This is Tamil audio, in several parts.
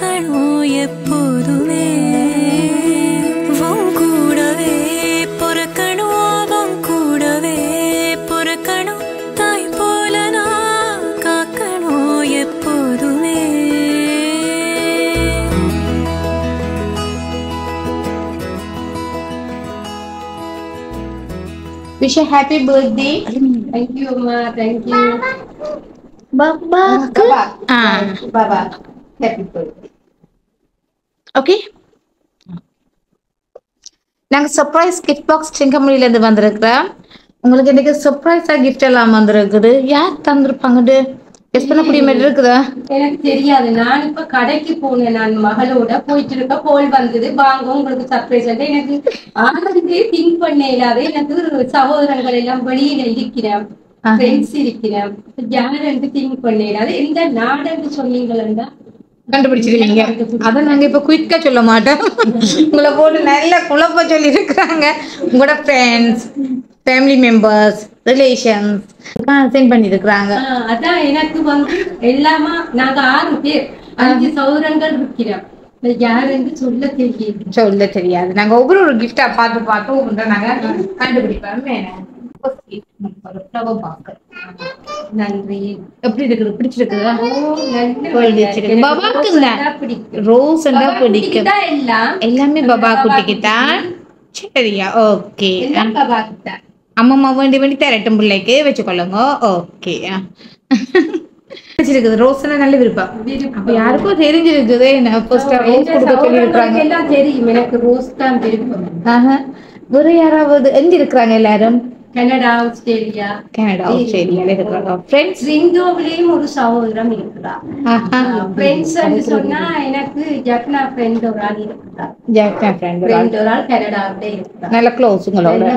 காக்கணும் எப்போதுமே உன் கூடவே பொறுக்கணும் அவன் கூடவே பொறுக்கணும் தாய் போல நான் காக்கணும் எப்போதுமே. Wish a happy birthday. Thank you, Ma. Thank you. Baba. Baba. Happy birthday. Okay. நாங்க சர்ப்ரைஸ் கிஃப்ட் பாக்ஸ் சிங்கமணில இருந்து வந்திருக்கிறோம். உங்களுக்கு இன்னைக்கு சர்ப்ரைஸா கிஃப்ட் எல்லாம் வந்திருக்குது. யார் தந்திருப்பாங்க? கெஸ் பண்ணக்கூடிய மாதிரி இருக்குதா? எனக்கு தெரியாது. நான் இப்ப கடைக்கு போனேன். நான் மகளோட போயிட்டு இருக்க போல் வந்தது. வாங்க உங்களுக்கு சர்ப்ரைஸ். எனக்கு ஆனந்தே திங்க் பண்ண இல்லாத எனக்கு சகோதரங்கள் எல்லாம் வெளியில இருக்கிறேன், ஃப்ரெண்ட்ஸ் இருக்கிறேன். யாரு திங்க் பண்ண இல்லாத எந்த நாடுன்னு சொன்னீங்களா கண்டுபிடிச்சிருக்கீங்க. அதை நாங்க இப்ப குயிக்கா சொல்ல மாட்டோம். உங்களை போட்டு நல்ல குழப்ப சொல்லி இருக்கிறாங்க. உங்களோட friends, family members, relations send பண்ணி இருக்கிறாங்க. அதான் எனக்கு வந்து எல்லாமா நாங்க 6 பேர் 5 சௌரங்கள் இருக்கிறோம். யாருன்னு சொல்ல தெரியாது. நாங்க ஒவ்வொரு கிஃப்டா பார்த்து நாங்க கண்டுபிடிப்போம். நன்றி. எப்படி இருக்குது? பிடிச்சிருக்குதா? பாபாக்கு ரோஸ் பிடிக்கும். எல்லாமே பாபா குட்டிக்குதான். சரியா? ஓகே. அம்மா வேண்டி தரட்டும் பிள்ளைக்கு வச்சுக்கொள்ளுங்க. ஓகே. பிடிச்சிருக்குது. ரோஸ் நல்ல விருப்பம். அப்ப யாருக்கும் தெரிஞ்சிருக்குது. தெரியும் எனக்கு ரோஸ் தான் விருப்பம். வேற யாராவது எங்க இருக்கிறாங்க? எல்லாரும் கனடா, ஆஸ்திரேலியா இருக்கிறாங்க. ஃப்ரெண்ட்ஸ் ரிங்கோவிலேயும் ஒரு சகோதரம் இருக்கிறா. ஃப்ரெண்ட்ஸ் சொன்னா எனக்கு ஜக்னா ஃப்ரெண்ட் ஒரு ஆள் இருக்கிறா. ஒரு ஆள் கனடாவிலே இருக்கிறா. நல்ல க்ளோஸ். உங்களோட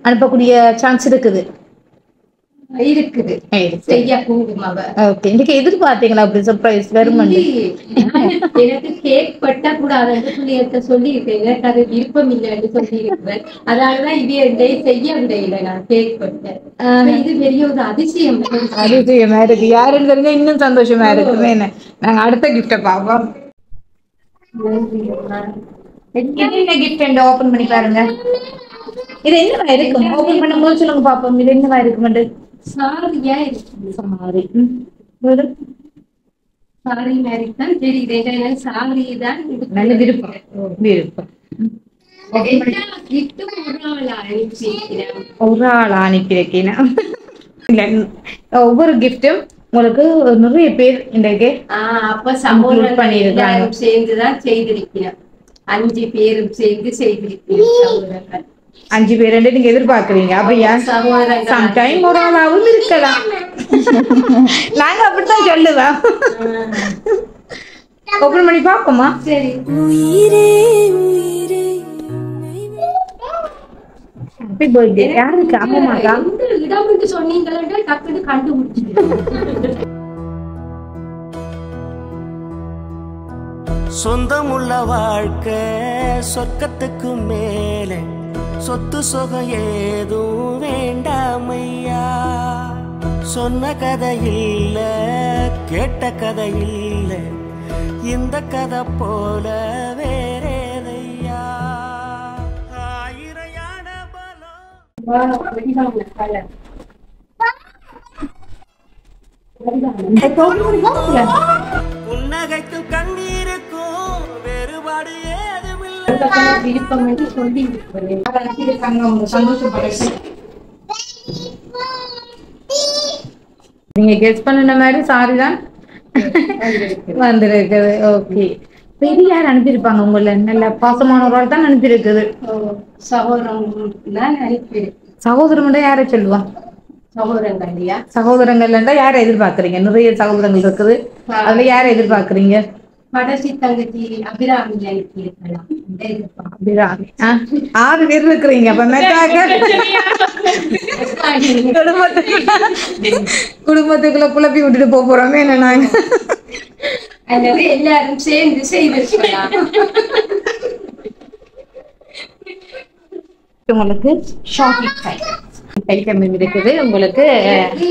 அனுப்பக்கூடிய சான்ஸ் இருக்குது. செய்ய கூடும் அவ. ஓகே. இன்னைக்கு எதிர்பார்த்தீங்களா அப்படி சர்ப்ரைஸ் வரும்? எனக்கு கேக் பட்ட கூடாதுன்னு சொல்லி இருக்கேன். எனக்கு அது விருப்பம் இல்லைன்னு சொல்லி இருக்கிறேன். அதனாலதான் இது செய்ய விடையில நான் கேக் பட்டேன். இது பெரிய ஒரு அதிசயமா இருக்கு. யாருன்னு தெரிஞ்சா இன்னும் சந்தோஷமா இருக்குமே. நாங்க அடுத்த கிஃப்ட பாப்போம். என்ன கிஃப்ட் ஓபன் பண்ணி பாருங்க. இது என்னவா இருக்கும்? ஓபன் பண்ணும்போது சொல்லுங்க பாப்போம். இது என்னவா இருக்கு? சாரியா இருக்கு. சாரி மாதிரி தான் தெரியுது. சாரி தான் நல்ல விருப்பம். ஒரு ஆள் அனுப்பியிருக்கேன். ஒவ்வொரு கிஃப்டும் உங்களுக்கு நிறைய பேர் இன்றைக்கு அப்ப சமூகம் பண்ணிருக்காங்க. சேர்ந்துதான் செய்திருக்கிறேன். 5 பேரும் சேர்ந்து செய்திருக்கிறேன். 5 பேர் நீங்க எதிர்பார்க்கறீங்க. அப்ப சம்டைம் ஒரு ஆளாவும் இருக்கலாம். நாங்க அப்படித்தான் சொல்லுவோம். ஓபன் பண்ணி பாப்போமா? சரி. Happy birthday. யாருக்கு? அம்மாக்கா? இடம்னு சொன்னீங்களா? டக்குனு கண்டுபிடிச்சிட்டேன். சொந்தமுள்ள வாழ்க்கை சொர்க்கத்துக்கு மேலே, சொத்து சொகம் ஏதும் வேண்டாமையா. சொன்ன கதை இல்ல, கேட்ட கதை இல்ல, இந்த கதை போல வேறேதையா. ஆயிரையான பலம் புன்னகைக்கு கண்ணீருக்கும் வேறுபாடு ஏதுமில்லை. விருப்பம் என்று சொல்லி நீங்க கெஸ் பண்ண மாதிரி சாரி தான் வந்திருக்குது. ஓகே. இது யார் அனுப்பியிருப்பாங்க? உங்களை நல்ல பாசமானவரால் தான் அனுப்பியிருக்குது. சகோதரன் யாரை சொல்லுவான்? சகோதரங்கள் யாரை எதிர்பார்க்கறீங்க? நிறைய சகோதரங்கள் இருக்குது. அதுல யாரை எதிர்பார்க்கறீங்க? கடைசி தங்கச்சி அபிராமி இருக்கலாம். அபிராமி 6 பேர் இருக்கிறீங்க. அப்ப குடும்பத்துக்குள்ள குழப்பி விட்டுட்டு போறோமே என்ன நாங்க. எல்லாரும் சேர்ந்து செய்திருக்கலாம். உங்களுக்கு ஷாப்பிங் ஐட்டம் இருக்குது உங்களுக்கு. எனக்கு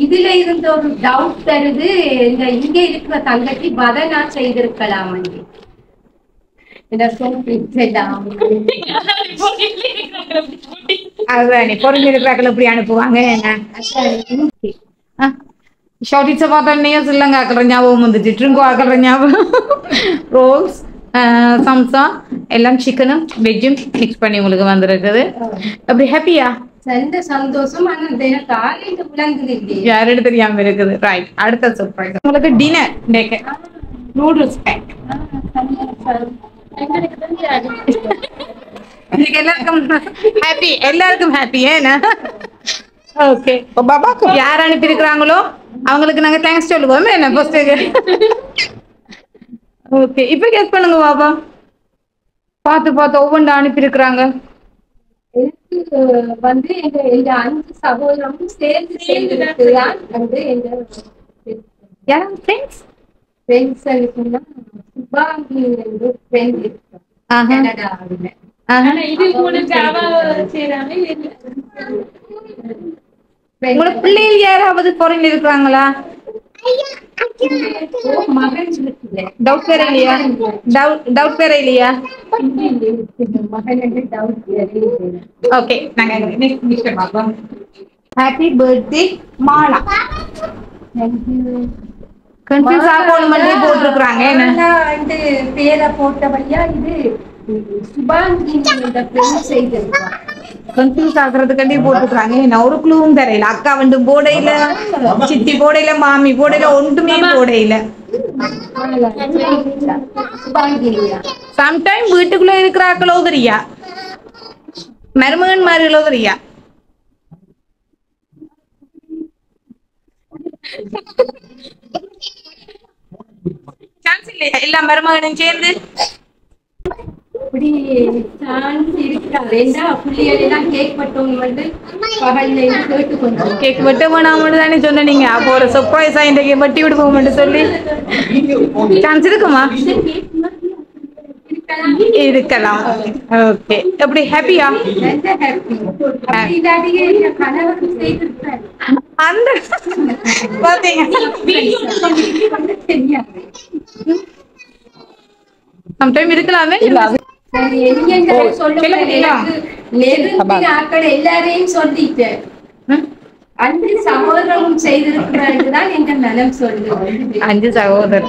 இதுல இருந்த ஒரு டவுட் தருது, இந்த இங்க இருக்கிற தங்கச்சி பதனா செய்திருக்கலாம் வந்து. அதுதான் பொருள் இருக்கிறாக்கள் எப்படி அனுப்புவாங்க. ஷார்டிட்ஸை பார்த்தோன்னே சில்லங்க ஆக்கிற ஞாபகம் வந்துச்சு, ட்ரிங்கோ ஆக்கிற ஞாபகம். ரோல்ஸ், சம்சா எல்லாம் சிக்கனும் வெஜ்ஜும் மிக்ஸ் பண்ணி உங்களுக்கு வந்திருக்குது. அப்படி ஹாப்பியா? சந்தோஷம். ஆனா எனக்கு காலையில விளங்குது இல்லையே, யாரும் தெரியாம இருக்குது. ரைட், அடுத்த சர்ப்ரைஸ் உங்களுக்கு டின்னர் டேக்கு நூடுல்ஸ் பேக். எல்லாருக்கும் ஹாப்பி, எல்லாருக்கும் ஹாப்பி. ஏன்னா ஓகே, பாபாக்கு யார் அனுப்பி இருக்கிறாங்களோ அவங்களுக்கு நாங்க தேங்க்ஸ் சொல்லுவோம். என்ன ஃபர்ஸ்ட் ஓகே, இப்போ கெஸ் பண்ணுங்க பாபா. பார்த்து பார்த்து ஒவ்வொன்றா அனுப்பி இருக்கிறாங்க. எனக்கு வந்து எங்க 5 சகோதரமும் சேர்ந்து செய்திருக்கிறான் வந்து எங்க யாரும் ஃப்ரெண்ட்ஸ் சொன்னா சுபாங்கி என்று ஃப்ரெண்ட் இருக்காங்க கனடாவில். உங்களோட பிள்ளைகள் யாராவது ஃபாரின்ல இருக்கிறாங்களா? மகன் டவுட் வேற இல்லையா? டவுட் வேற இல்லையா? மகன் டவுட். ஓகே, நாங்க நெக்ஸ்ட் மிஸ்டர் பாப்போம். Happy birthday Mala. கன்ஃபியூஸ் ஆகணும் மட்டும் போட்டுருக்காங்க. என்ன இந்த பேரை போட்டபடியா இது சுபாங்கி இந்த ஃப்ரெண்ட் செய்திருக்காங்க. கன்ஃபியூஸ் ஆகுறதுக்காண்டி போட்டுருக்காங்க. என்ன ஒரு க்ளூவும் தெரியல. அக்கா வந்து போடையில, சித்தி போடையில, மாமி போடையில, ஒன்றுமே போடையில. சம்டைம் வீட்டுக்குள்ள இருக்கிறாக்களோ தெரியா, மருமகன் மாதிரிகளோ தெரியா. சான்ஸ் இல்லையா எல்லா மருமகனும் சேர்ந்து? அப்படி சான்ஸ் இருக்கா? வேண்டா புள்ளியெல்லாம் கேக் பட்டவங்க வந்து பகல்ல கேட்டு கொஞ்சம் கேக் வெட்ட வேணாம் தானே சொன்ன நீங்க. அப்போ ஒரு சர்ப்ரைஸா இன்றைக்கு வெட்டி விடுவோம் சொல்லி சான்ஸ் இருக்குமா? இருக்கலாம். ஓகே, எப்படி ஹாப்பியா? அந்த பாத்தீங்க சம்டைம் இருக்கலாமே. எல்லாரையும் சொல்லிட்டேன். அஞ்சு சகோதரமும் செய்திருக்கிறான் என்ற மனம் சொல்லுது. 5 சகோதரர்.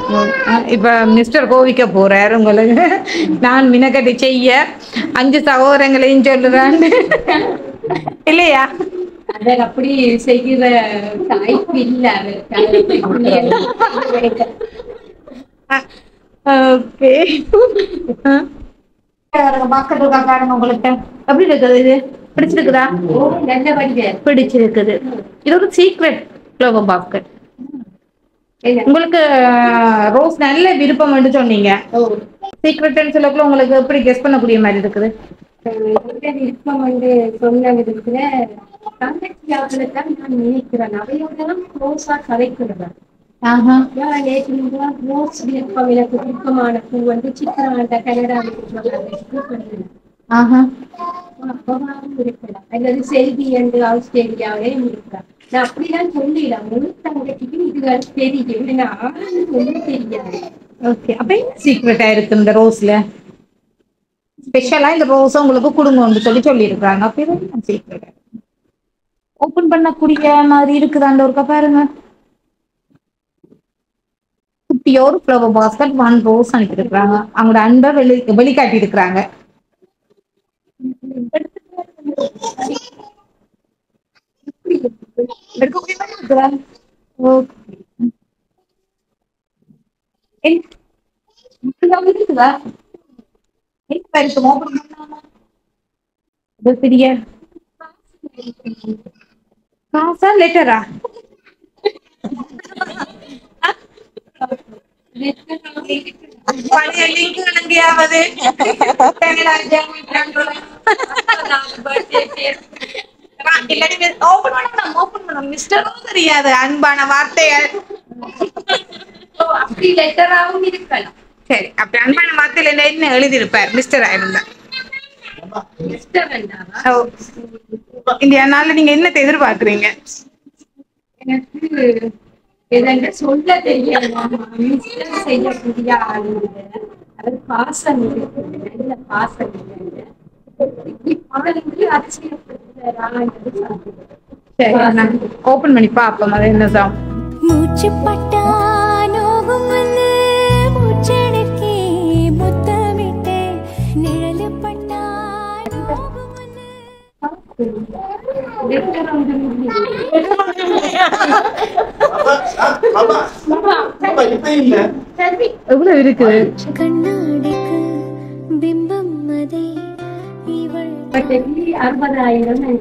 இப்ப மிஸ்டர் கோவிக்க போறாரு உங்களுக்கு. நான் மினக்கட்டி செய்ய 5 சகோதரங்களையும் சொல்லுறேன் இல்லையா? அத அப்படி செய்கிற வாய்ப்பு இல்ல ஓகே. பாக்கிறதுக்காக உங்களுக்கு எப்படி இருக்குது? இது பிடிச்சிருக்குதா? நல்ல வடிவே பிடிச்சிருக்குது. இது ஒரு சீக்ரெட் ஃப்ளவர் பாஸ்கெட். உங்களுக்கு ரோஸ் நல்ல விருப்பம் என்று சொன்னீங்க. சீக்ரெட்னு சொல்லக்குள்ள உங்களுக்கு எப்படி கெஸ் பண்ணக்கூடிய மாதிரி இருக்குது? விருப்பம் வந்து சொன்ன விதத்துல தங்கச்சியாக்களை தான் நான் நினைக்கிறேன். அவையோட க்ளோஸா கதைக்கிறேன். ரோஸ் விருப்பம், எனக்கு விருப்பமான பூ வந்து சித்திராண்ட கனடாவில் இருக்கலாம், அல்லது செல்வி என்று ஆஸ்திரேலியாவிலே இருக்கலாம். நான் அப்படிலாம் சொல்லிடலாம். முழு தங்கச்சிக்கு இது தெரியும், ஒன்றும் தெரியாது. ஓகே, அப்ப என்ன சீக்ரெட்டா இருக்கு இந்த ரோஸ்ல? ஸ்பெஷலா இந்த ரோஸ் உங்களுக்கு கொடுங்கன்னு சொல்லி இருக்காங்க. அப்ப இது சீக்ரெட் ஓபன் பண்ணக்கூடிய மாதிரி இருக்குது. அந்த ஒருக்கா பாருங்க. பியோர் ஃப்ளவர் பாஸ்கெட் 1 ரோஸ் அனுப்பி இருக்கிறாங்க. அவங்களோட அன்பை வெளிக்காட்டி இருக்கிறாங்க. காசா லெட்டரா? பழைய லிங்க் எங்கேயாவது தெரியாது. அன்பான வார்த்தைகள் அப்படி லெட்டராகவும் இருக்கலாம். சரி, அப்படி அன்பான வார்த்தையில என்ன எழுதியிருப்பார் மிஸ்டர் ஆயிருந்தா? மிஸ்டர் வேண்டாமா? இந்த நாள்ல நீங்க என்ன எதிர்பார்க்குறீங்க? எனக்கு எதங்க சொல்ல தெரியாது. செய்யக்கூடிய ஆளு அது பாசம் இருக்குது, நல்ல பாசம் இல்லைங்க. ஓபன் பண்ணி பாப்போம் அது என்னதான். மூச்சு பட்டா நோகும் வந்து மூச்செடுக்கே முத்தமிட்டே நிழலு பட்டா நோகும் வந்து எவ்வளவு இருக்கு? கண்ணாடிக்கு பிம்பம் அதே இவள் 60,000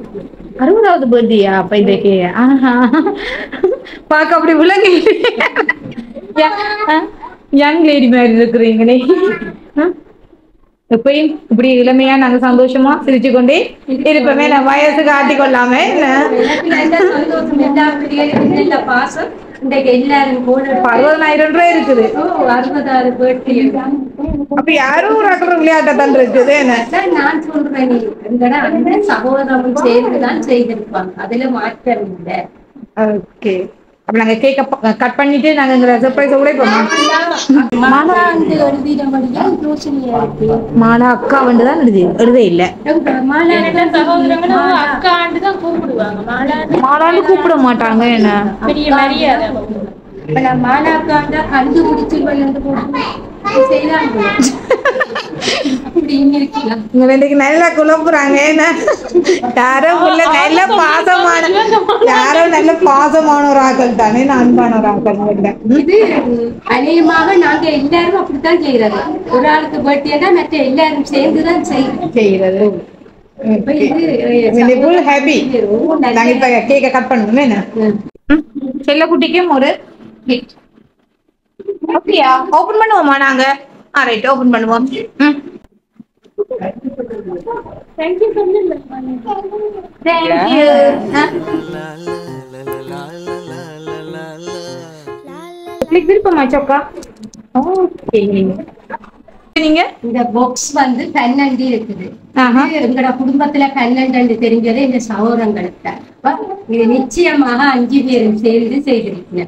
60வது பர்த்டேயா அப்ப இன்னைக்கு? ஆஹா, பாக்க அப்படி விளங்கி யங் லேடி மாதிரி இருக்கிறீங்களே. எப்பயும் இப்படி இளமையா நாங்க சந்தோஷமா சிரிச்சு கொண்டே இருப்போமே. நான் வயசு காட்டி கொள்ளாம சந்தோஷம் எல்லா பாசம் இன்றைக்கு எல்லாரும் போல 60,000 ரூபாய் இருக்குது. 66 பேர்த்தி. அப்ப யாரும் ஒரு அக்கறை விளையாட்டத்தான் இருக்குது. என்ன நான் சொல்றேன், நீ எங்கடா அந்த சகோதரமும் சேர்ந்துதான் செய்திருப்பாங்க, அதுல மாற்றம் இல்லை. ஓகே, அப்ப நாங்க கேக்க கட் பண்ணிட்டு நாங்க சர்ப்ரைஸ் உழைப்போமா? மாலா அக்கா வந்துதான் எழுதே இல்ல. மாலான்னு கூப்பிட மாட்டாங்க. என்ன பெரிய மரியாதை. மாலாக்காண்டா கண்டுபிடிச்சு இன்னைக்கு நல்லா குழப்புறாங்க. யாரோ நல்ல பாசமான ஒரு ஆக்கள் தானே, அன்பான ஒரு ஆக்கள். இது அநேகமாக நாங்க எல்லாரும் அப்படித்தான் செய்யறது. ஒரு ஆளுக்கு பர்த்டேனா மற்ற எல்லாரும் சேர்ந்துதான் செய்யறது. கேக்க கட் பண்ணுவோம். என்ன செல்லக்குட்டிக்கும் ஒரு அப்படியா ஓபன் பண்ணுவோமா நாங்க? ரைட், ஓபன் பண்ணுவோம். விருப்பமா சொக்கா? ஓகே, நீங்க இந்த பாக்ஸ் வந்து 12 இருக்குது. எங்கட குடும்பத்துல 12 தெரிஞ்சது இந்த சகோதரங்களுக்கு. இது நிச்சயமாக 5 பேரும் சேர்ந்து செய்திருக்கீங்க.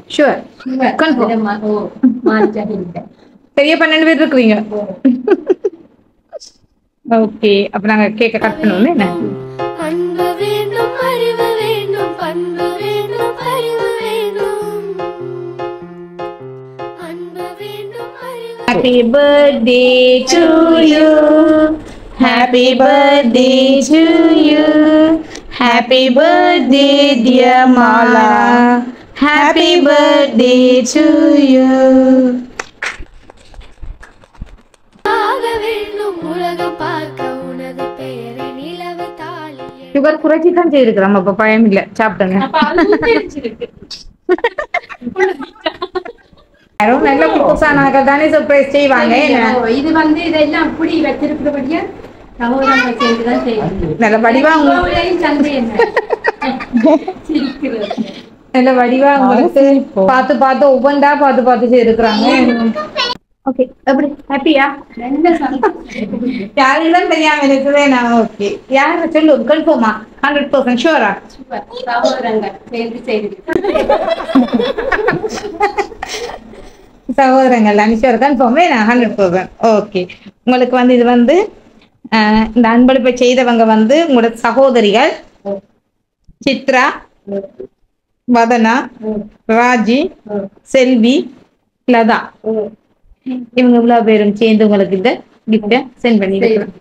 பெரிய 12 பேர் இருக்கிறீங்க. ஓகே, அப்ப நாங்க கேக்க கட் பண்ணுவோம். என்ன அன்பு வேண்டும், அறிவு வேண்டும், பண்பு வேண்டும், அறிவு வேண்டும், அன்பு வேண்டும், அறிவு. Happy birthday to you, happy birthday to you, happy birthday dear Mala, happy birthday to you. உலகம் பார்க்க உனது பெயரை நிலவு தாளி. சுகர் குறைச்சி தான் செய்திருக்கிறோம். அப்ப பயம் இல்ல, சாப்பிட்டங்க. நல்ல குப்பசானாக்கள் தானே சர்ப்ரைஸ் செய்வாங்க. இது வந்து இதெல்லாம் அப்படி வச்சிருக்கிறபடியா சகோதரங்கள் சேர்ந்துதான் செய்வாங்க. நல்ல வடிவா நல்ல வடிவா உங்களுக்கு பார்த்து பார்த்து ஒவ்வொன்றா பார்த்து செய்திருக்கிறாங்க. ஓகே, எப்படி ஹாப்பியா? யாருதான் தெரியாம இருக்குதே. நான் ஓகே, யார சொல்லு கன்ஃபார்மா? 100% ஷூரா? சகோதரங்கள் அனுஷர் கன்ஃபார்ம் 100%. ஓகே, உங்களுக்கு வந்து இது வந்து இந்த அன்பளிப்பை செய்தவங்க வந்து உங்களோட சகோதரிகள் சித்ரா, வதனா, ராஜி, செல்வி, லதா. இவங்க இவ்வளவு பேரும் சேர்ந்து உங்களுக்கு இந்த கிஃப்ட சென்ட் பண்ணிருக்கேன்.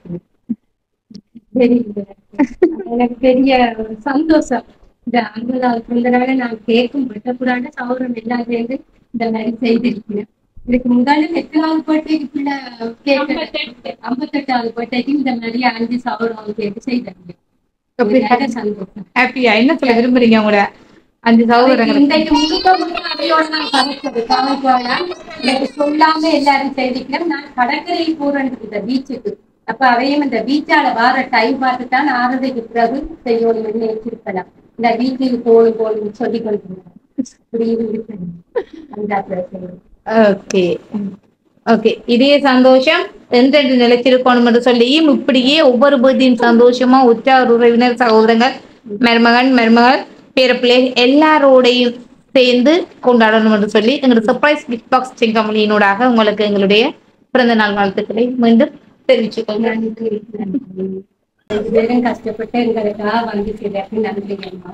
எனக்கு பெரிய ஒரு சந்தோஷம். இந்த 50வது பிறந்தநாளை நான் கேட்கும் விட்டக்கூடாது. சகோதரம் எல்லாம் சேர்ந்து இந்த மாதிரி செய்திருக்கிறேன். இதுக்கு முதல்ல 8வது பர்த்டேக்கு பிள்ளை 58வது பர்த்டேக்கு இந்த மாதிரி 5 சகோதரம் கேட்டு செய்தாங்க. சந்தோஷம். ஹாப்பியா? என்ன சொல்ல விரும்புறீங்க உங்களோட 5 சகோதரங்கள்? இன்றைக்கு முழுக்க அவையோட நான் கலைச்சது எனக்கு சொல்லாம எல்லாரும் செய்திக்கிறேன். நான் கடற்கரை போறேன் இந்த பீச்சுக்கு. அப்ப அவையும் இந்த பீச்சால வார டைம் பார்த்துதான் 6க்கு பிறகு செய்யணும் வச்சிருக்கலாம். இந்த பீச்சுக்கு போகணும்னு சொல்லி கொண்டிருந்தேன். ஓகே ஓகே, இதே சந்தோஷம் என்றென்று நிலைச்சிருக்கணும் என்று சொல்லியும் இப்படியே ஒவ்வொரு பகுதியும் சந்தோஷமா உற்றார் உறவினர் சகோதரங்கள் மருமகன் மருமகள் பேரப்பிள்ளை எல்லாரோடையும் சேர்ந்து கொண்டாடணும் என்று சொல்லி எங்களுடைய சர்ப்ரைஸ் கிஃப்ட் பாக்ஸ் சிங்கமொழியினூடாக உங்களுக்கு எங்களுடைய பிறந்த நாள் வாழ்த்துக்களை மீண்டும் தெரிவிச்சுக்கொள்கிறேன். வெறும் கஷ்டப்பட்டு எங்களுக்காக வந்து நன்றிங்கம்மா.